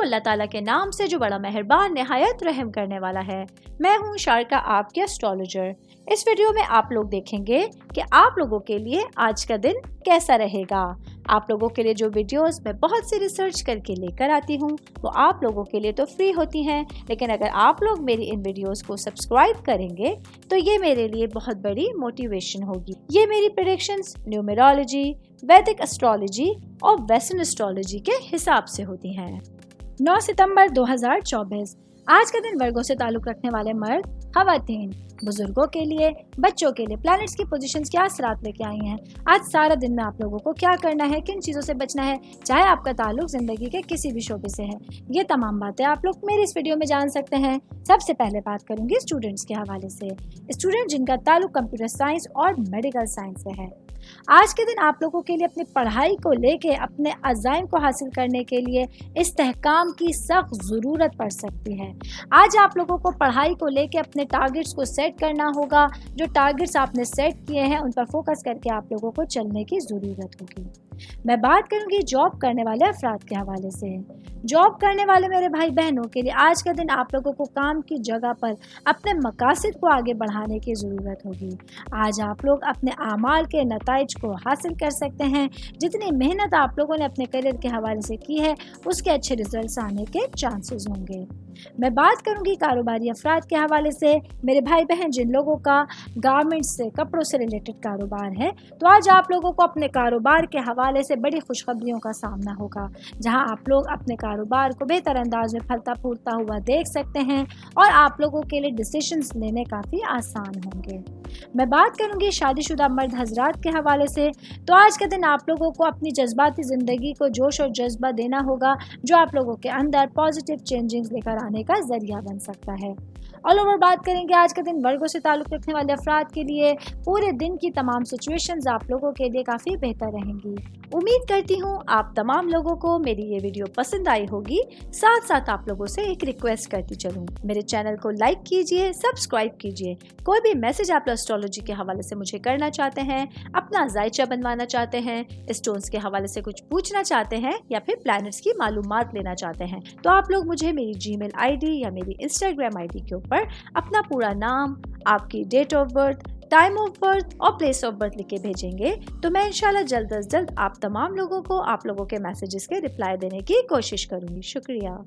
शुरू अल्लाह ताला के नाम से जो बड़ा मेहरबान निहायत रहम करने वाला है। मैं हूँ शारका, आपके एस्ट्रोलॉजर। इस वीडियो में आप लोग देखेंगे कि आप लोगों के लिए आज का दिन कैसा रहेगा। आप लोगों के लिए जो वीडियोस मैं बहुत सी रिसर्च करके लेकर आती हूँ वो आप लोगों के लिए तो फ्री होती हैं, लेकिन अगर आप लोग मेरी इन वीडियोस को सब्सक्राइब करेंगे तो ये मेरे लिए बहुत बड़ी मोटिवेशन होगी। ये मेरी प्रेडिक्शंस न्यूमेरोलॉजी, वैदिक एस्ट्रोलॉजी और वेस्टर्न एस्ट्रोलॉजी के हिसाब से होती हैं। 9 सितंबर 2024 आज का दिन वर्गों से ताल्लुक रखने वाले मर्द, खवातीन, बुजुर्गों के लिए, बच्चों के लिए प्लैनेट्स की पोजीशंस क्या असरात लेके आई हैं। आज सारा दिन में आप लोगों को क्या करना है, किन चीज़ों से बचना है, चाहे आपका ताल्लुक ज़िंदगी के किसी भी शोबे से है, ये तमाम बातें आप लोग मेरे इस वीडियो में जान सकते हैं। सबसे पहले बात करूंगी स्टूडेंट्स के हवाले से। स्टूडेंट जिनका ताल्लुक कंप्यूटर साइंस और मेडिकल साइंस से है, आज के दिन आप लोगों के लिए अपनी पढ़ाई को लेके अपने अज़ाइम को हासिल करने के लिए इस्तेहकाम की सख्त ज़रूरत पड़ सकती है। आज आप लोगों को पढ़ाई को लेके अपने टारगेट्स को सेट करना होगा। जो टारगेट्स आपने सेट किए हैं उन पर फोकस करके आप लोगों को चलने की ज़रूरत होगी। मैं बात करूंगी जॉब करने वाले अफराद के हवाले से। जॉब करने वाले मेरे भाई बहनों के लिए आज का दिन आप लोगों को काम की जगह पर अपने मकासद को आगे बढ़ाने की ज़रूरत होगी। आज आप लोग अपने आमाल के नताइज को हासिल कर सकते हैं। जितनी मेहनत आप लोगों ने अपने करियर के हवाले से की है उसके अच्छे रिजल्ट्स आने के चांसेस होंगे। मैं बात करूंगी कारोबारी अफराद के हवाले से। मेरे भाई बहन जिन लोगों का गारमेंट्स से, कपड़ों से रिलेटेड कारोबार है, तो आज आप लोगों को अपने कारोबार के हवाले से बड़ी खुशखबरियों का सामना होगा, जहां आप लोग अपने कारोबार को बेहतर अंदाज में फलता फूलता हुआ देख सकते हैं और आप लोगों के लिए डिसीजंस लेने काफ़ी आसान होंगे। मैं बात करूंगी शादीशुदा मर्द हजरात के हवाले से। तो आज के दिन आप लोगों को अपनी जज्बाती ज़िंदगी को जोश और जज्बा देना होगा, जो आप लोगों के अंदर पॉजिटिव चेंजिंग्स लेकर आने का जरिया बन सकता है। ऑल ओवर बात करेंगे आज के दिन वर्गों से ताल्लुक़ रखने वाले अफराद के लिए। पूरे दिन की तमाम सिचुएशंस आप लोगों के लिए काफ़ी बेहतर रहेंगी। उम्मीद करती हूँ आप तमाम लोगों को मेरी ये वीडियो पसंद आई होगी। साथ साथ आप लोगों से एक रिक्वेस्ट करती चलूँ, मेरे चैनल को लाइक कीजिए, सब्सक्राइब कीजिए। कोई भी मैसेज आप एस्ट्रोलॉजी के हवाले से मुझे करना चाहते हैं, अपना जायचा बनवाना चाहते हैं, स्टोन्स के हवाले से कुछ पूछना चाहते हैं या फिर प्लैनेट्स की मालूमात लेना चाहते हैं, तो आप लोग मुझे मेरी जीमेल आईडी या मेरी इंस्टाग्राम आईडी के ऊपर अपना पूरा नाम, आपकी date of birth, time of birth और प्लेस ऑफ बर्थ लिख के भेजेंगे तो मैं इंशाल्लाह जल्द अज जल्द आप तमाम लोगों को आप लोगों के मैसेजेस के रिप्लाई देने की कोशिश करूंगी। शुक्रिया।